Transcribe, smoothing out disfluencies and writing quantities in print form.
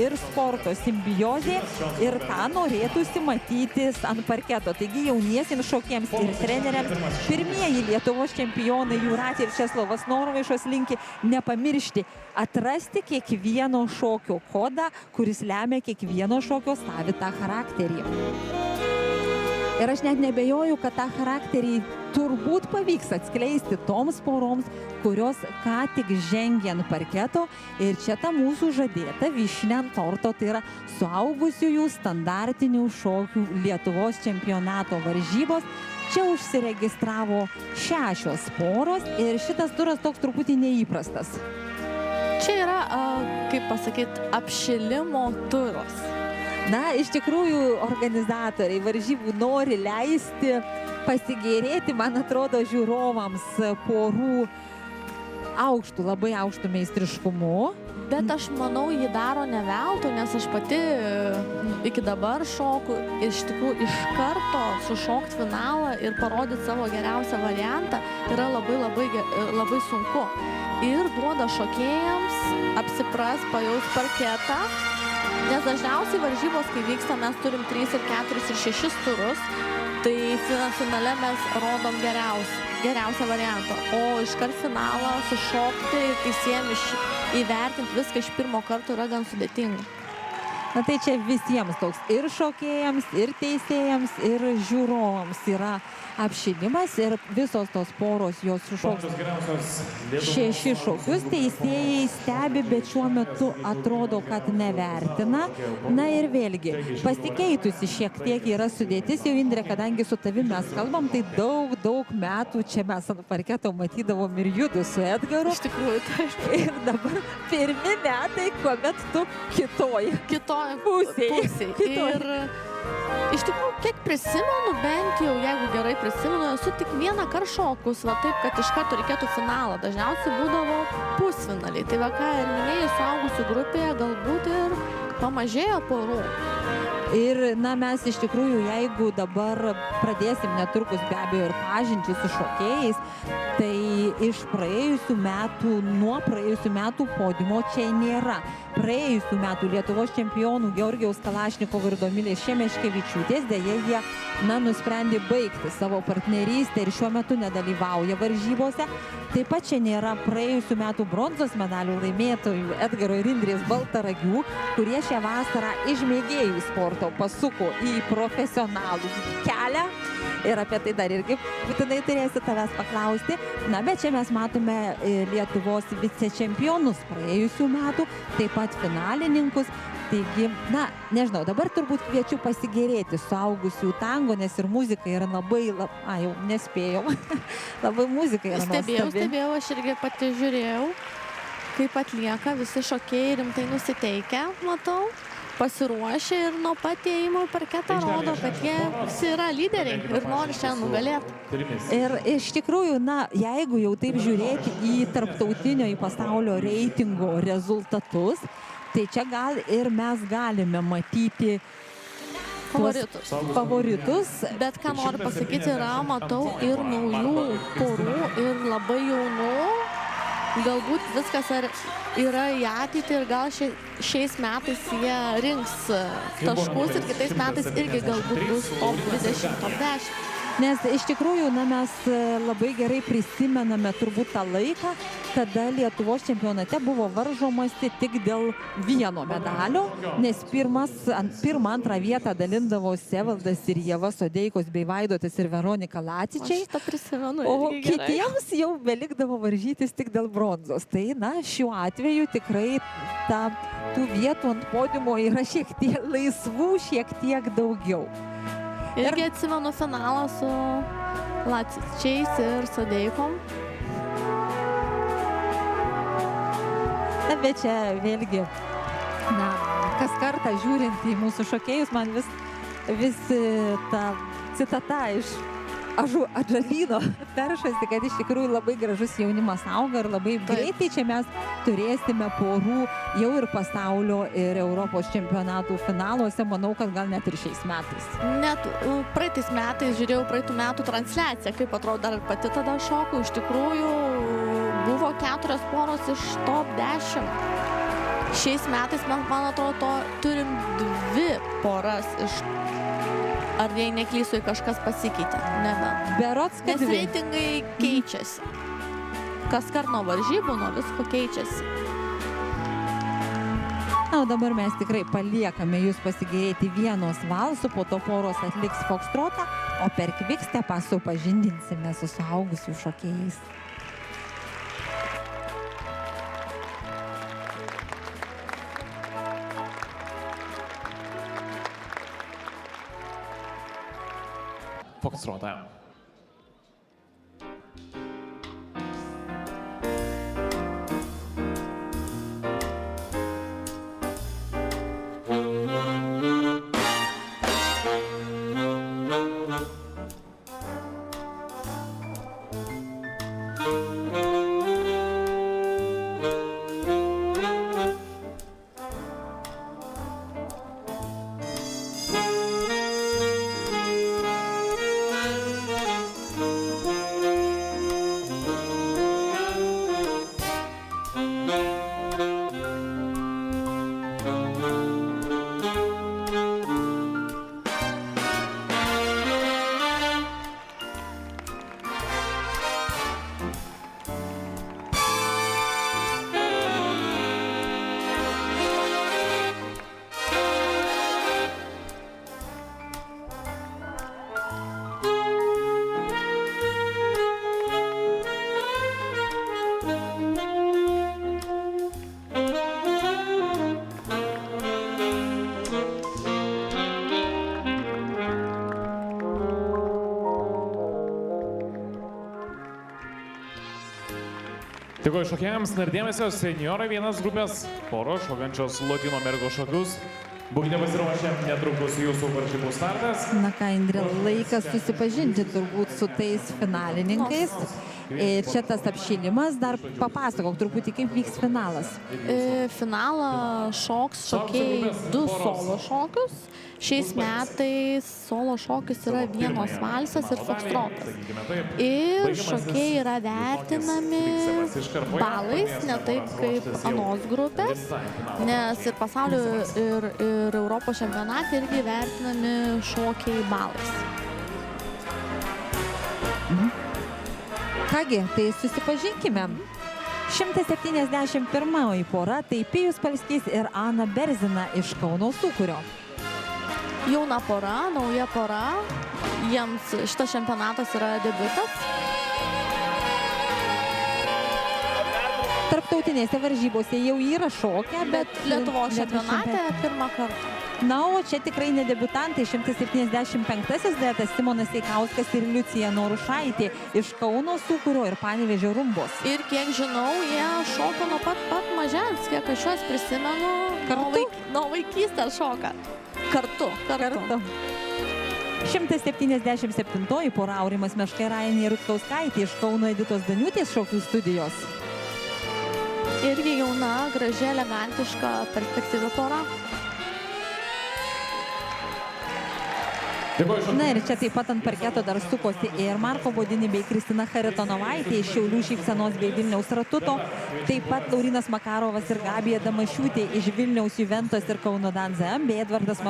ir sporto simbiozė ir tą norėtųsi matyti ant parketo. Taigi jauniesiems šokėjams ir treneriams pirmieji Lietuvos čempionai Jūratė ir Česlovas Norvaišos linki nepamiršti atrasti kiekvieno šokio kodą, kuris lemia kiekvieno šokio savitą charakterį. Ir aš net nebejoju, kad tą charakterį turbūt pavyks atskleisti toms poroms, kurios ką tik žengia ant parketo. Ir čia ta mūsų žadėta vyšnia ant torto, tai yra suaugusiųjų standartinių šokių Lietuvos čempionato varžybos. Čia užsiregistravo 6 poros ir šitas turas toks truputį neįprastas. Čia yra, kaip pasakyti, apšilimo turas. Na, iš tikrųjų, organizatoriai varžybų nori leisti pasigėrėti, man atrodo, žiūrovams porų aukštų, labai aukštų meistriškumu. Bet aš manau, jį daro ne veltui, nes aš pati iki dabar šoku ir iš tikrųjų iš karto sušokti finalą ir parodyti savo geriausią variantą yra labai sunku. Ir duoda šokėjams apsipras, pajaus parketą. Nes dažniausiai varžybos, kai vyksta, mes turim 3 ir 4 ir 6 turus, tai finale mes rodom geriausią variantą. O iškart finalą sušokti ir teisėjams įvertinti viską iš pirmo karto yra gan sudėtinga. Na tai čia visiems toks ir šokėjams, ir teisėjams, ir žiūrovams yra apšilimas ir visos tos poros jos sušoks 6 šokius. Teisėjai stebi, bet šiuo metu atrodo, kad nevertina. Na ir vėlgi, pasikeitusi šiek tiek yra sudėtis. Jau Indrė, kadangi su tavimi mes kalbam, tai daug metų čia mes ant parketo matydavom ir judu su Edgaru. Iš tikrųjų, tai. Ir dabar pirmi metai, kuomet tu kitoj pusėje. Ir iš tikrųjų, kiek prisimenu, bent jau, jeigu gerai prisimenu, esu tik vieną kartą šokus, va taip, kad iš karto reikėtų finalą. Dažniausiai būdavo pusfinaliai. Tai va ką ir minėjai, suaugusių grupėje galbūt ir pamažėjo porų. Ir, na, mes iš tikrųjų, jeigu dabar pradėsim netrukus be abejo ir pažinčiai su šokėjais, tai iš nuo praėjusių metų podiumo čia nėra. Praėjusių metų Lietuvos čempionų Georgijaus Kalašnikovo ir Domilės Šemeškevičiūtės, dėja jie, nusprendė baigti savo partnerystę ir šiuo metu nedalyvauja varžybose. Taip pat čia nėra praėjusių metų bronzos medalių laimėtojų Edgaro ir Indrės Baltaragių, kurie šią vasarą iš mėgėjų sporto pasuko į profesionalų kelią. Ir apie tai dar irgi būtinai turėsiu tavęs paklausti. Na, bet čia mes matome Lietuvos vicečempionus praėjusių metų, taip pat finalininkus. Taigi, na, nežinau, dabar turbūt kviečiu pasigėrėti suaugusių tango, nes ir muzika yra jau nespėjau, labai muzika yra nuostabi. Stebėjau, aš irgi pati žiūrėjau, kaip atlieka visi šokėjai rimtai nusiteikę, matau. Pasiruošę ir nuo pat ėjimo į parketą rodo, kad jie visi yra lyderiai ir nori šiandien nugalėti. Ir iš tikrųjų, na, jeigu jau taip žiūrėti į tarptautinio, į pasaulio reitingo rezultatus, tai čia gal ir mes galime matyti favoritus. Bet ką noriu pasakyti yra, matau ir naujų porų ir labai jaunų. Galbūt viskas yra į ateitį ir gal šiais metais jie rinks taškus ir kitais metais irgi galbūt bus top 20, top 10. Nes iš tikrųjų, na, mes labai gerai prisimename turbūt tą laiką, kada Lietuvos čempionate buvo varžomasi tik dėl vieno medalio, nes pirmą, antrą vietą dalindavosi Evaldas ir Ieva Sodeikos bei Vaidotas ir Veronika Lacičiai. Aš tą prisimenu. O kitiems jau belikdavo varžytis tik dėl bronzos. Tai, na, šiuo atveju tikrai tų vietų ant podiumo yra šiek tiek laisvų, šiek tiek daugiau. Irgi atsimenu finalą su Lacičiais ir Sodeikom. Na, bet čia vėlgi, na, kas kartą žiūrint į mūsų šokėjus, man vis ta citata iš Atžalyno peršasi, kad iš tikrųjų labai gražus jaunimas auga ir labai greitai čia mes turėsime porų jau ir pasaulio ir Europos čempionatų finaluose, manau, kad gal net ir šiais metais. Net praeitais metais žiūrėjau praeitų metų transliaciją, kaip atrodo dar pati tada šokau, iš tikrųjų buvo 4 poros iš top 10. Šiais metais, man atrodo, turim 2 poras iš... Ar jei neklysiu, kažkas pasikeitė? Nebent. Berods, kad Nes reitingai keičiasi. Kas kart nuo varžybų, nuo visko keičiasi. Na, o dabar mes tikrai paliekame jūs pasigėrėti Vienos valsų, po to poros atliks fokstrotą, o per kvikstepą supažindinsime su suaugusių šokėjais. Fokstrotą. Dėkuoju šokėjams, ir dėmesio senjorai vienas grupės poros šokančios Lotynų Amerikos šokius. Būkite pasiruošę, netrukus jūsų varžybų startas. Na ką, Indrė, laikas susipažinti turbūt su tais finalininkais. Ir čia tas apšilimas, dar papasakok truputį, kaip vyks finalas. Finalą šoks šokėjai 2 solo šokius. Šiais metais solo šokis yra Vienos valsas ir fokstrotas. Ir šokėjai yra vertinami balais, ne taip kaip anos grupės, nes ir pasaulio ir Europos čempionate irgi vertinami šokiai balais. Kągi, tai susipažinkime. 171 pora, tai Pijus Palskys ir Ana Berzina iš Kauno Sūkurio. Jauna pora, nauja pora. Jiems šitas čempionatas yra debiutas. Tarptautinėse varžybose jau yra šokę, bet Lietuvos čempionate pirmą kartą. Na, o čia tikrai ne debiutantai. 175 duetas Simonas Eikauskas ir Liucija Norušaitė iš Kauno Sūkurio ir Panevėžio Rumbos. Ir kiek žinau, jie šoka nuo pat mažens, kiek aš juos prisimenu. Nuo vaikystės šoka. Kartu. 177 pora Aurimas Meška ir Ainė Rutkauskaitė iš Kauno Editos Daniutės šokių studijos. Irgi jauna, graži, elegantiška, perspektyvi pora. Na ir čia taip pat ant parketo dar sukosi ir Marko Bodini bei Kristina Charitonovaitė iš Šiaulių Šypsenos bei Vilniaus Ratuto, taip pat Laurinas Makarovas ir Gabija Damašiūtė iš Vilniaus Juventos ir Kauno Danzam bei Edvardas